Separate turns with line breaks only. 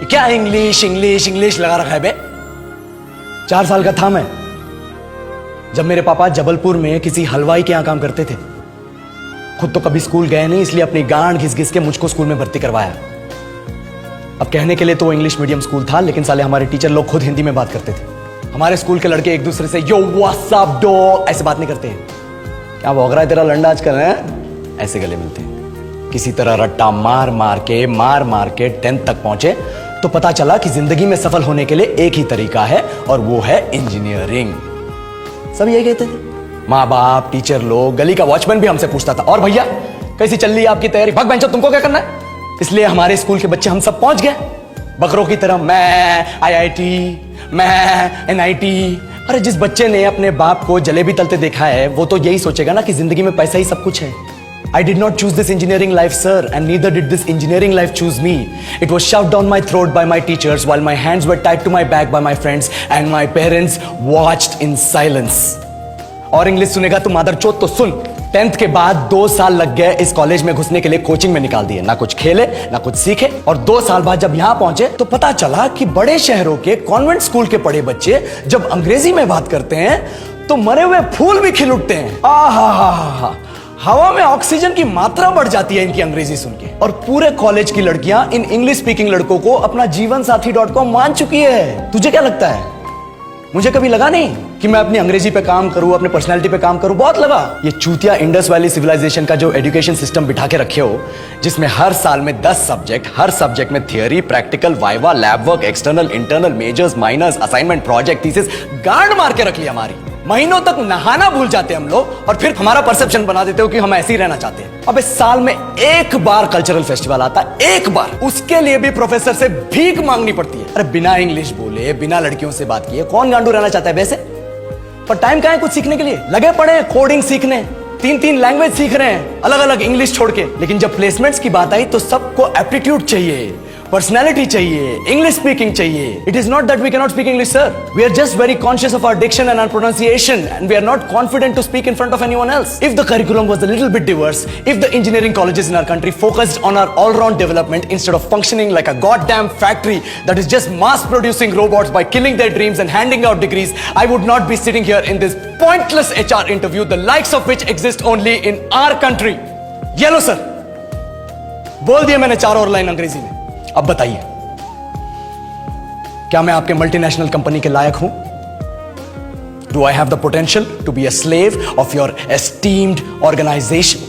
क्या English English English लगा रखा है बे। 4 साल का था मैं जब मेरे पापा जबलपुर में किसी हलवाई के यहां काम करते थे। खुद तो कभी स्कूल गए नहीं, इसलिए अपनी गांड घिस घिस के मुझको स्कूल में भर्ती करवाया। अब कहने के लिए तो इंग्लिश मीडियम स्कूल था, लेकिन साले हमारे टीचर लोग खुद हिंदी में बात करते थे। हमारे स्कूल के लड़के एक दूसरे से यो व्हाट्स अप डो ऐसे बात नहीं करते हैं। क्या भौंक रहा है तेरा लंडा आजकल है, ऐसे गले मिलते हैं। किसी तरह रट्टा मार मार के 10th तक पहुंचे तो पता चला कि जिंदगी में सफल होने के लिए एक ही तरीका है और वो है इंजीनियरिंग। सब यही कहते थे, माँ बाप, टीचर लोग, गली का वॉचमैन भी हमसे पूछता था, और भैया कैसी चल रही है आपकी तैयारी? भाग बेंचो, तुमको क्या करना है? इसलिए हमारे स्कूल के बच्चे हम सब पहुंच गए बकरों की तरह। मैं IIT, मैं NIT। अरे जिस बच्चे ने अपने बाप को जलेबी तलते देखा है वो तो यही सोचेगा ना कि जिंदगी में पैसा ही सब कुछ है। I did not choose this engineering life, sir, and neither did this engineering life choose me. It was shoved down my throat by my teachers while my hands were tied to my back by my friends and my parents watched in silence. और English सुनेगा तू मादरचोद तो सुन। 10th के बाद 2 साल लग गए इस कॉलेज में घुसने के लिए, कोचिंग में निकाल दिए। ना कुछ खेले ना कुछ सीखे, और 2 साल बाद जब यहां पहुंचे तो पता चला कि बड़े शहरों के कॉन्वेंट स्कूल के पढ़े बच्चे जब अंग्रेजी में बात करते हैं तो मरे हुए फूल भी खिल उठते हैं। आहा, हवा में ऑक्सीजन की मात्रा बढ़ जाती है इनकी अंग्रेजी सुन के। और पूरे कॉलेज की लड़कियां इन इंग्लिश स्पीकिंग लड़कों को अपना जीवन साथी .com मान चुकी है। तुझे क्या लगता है? मुझे कभी लगा नहीं कि मैं अपनी अंग्रेजी पे काम करूं, अपने पर्सनालिटी पे काम करूं। बहुत लगा। ये चूतिया इंडस वैली सिविलाइजेशन का जो एजुकेशन सिस्टम बिठा के रखे हो, जिसमें हर साल में 10 सब्जेक्ट, हर सब्जेक्ट में theory, practical, viva, lab work, external, internal, majors, minors, assignment, project, thesis, गांड मार के रख ली हमारी। महीनों तक नहाना भूल जाते हम लोग और फिर हमारा परसेप्शन बना देते हो कि हम ऐसे ही रहना चाहते हैं। अब इस साल में एक बार कल्चरल फेस्टिवल आता है, एक बार, उसके लिए भी प्रोफेसर से भीख मांगनी पड़ती है। अरे बिना इंग्लिश बोले, बिना लड़कियों से बात किए कौन गांडू रहना चाहता है वैसे? पर टाइम कहां है कुछ सीखने के लिए? लगे पड़े हैं कोडिंग सीखने, 3 लैंग्वेज सीख रहे हैं अलग अलग इंग्लिश छोड़ के। लेकिन जब प्लेसमेंट्स की बात आई तो सबको एप्टीट्यूड चाहिए, पर्सनैलिटी चाहिए, इंग्लिश स्पीकिंग चाहिए। It is not that we can not speak English, sir. We are just very conscious of our diction and our pronunciation and we are not confident to speak in front of anyone else. If the curriculum was a little bit diverse, if the engineering colleges in our country focused on our all round development instead of functioning like a goddamn factory that is just mass producing robots by killing their dreams and handing out degrees, I would not be sitting here in this pointless HR interview, the likes of which exist only in our country. ये लो sir, बोल दिया मैंने 4 और line अंग्रेजी में। अब बताइए, क्या मैं आपके मल्टीनेशनल कंपनी के लायक हूं? Do I have the potential to be a slave of your esteemed organization?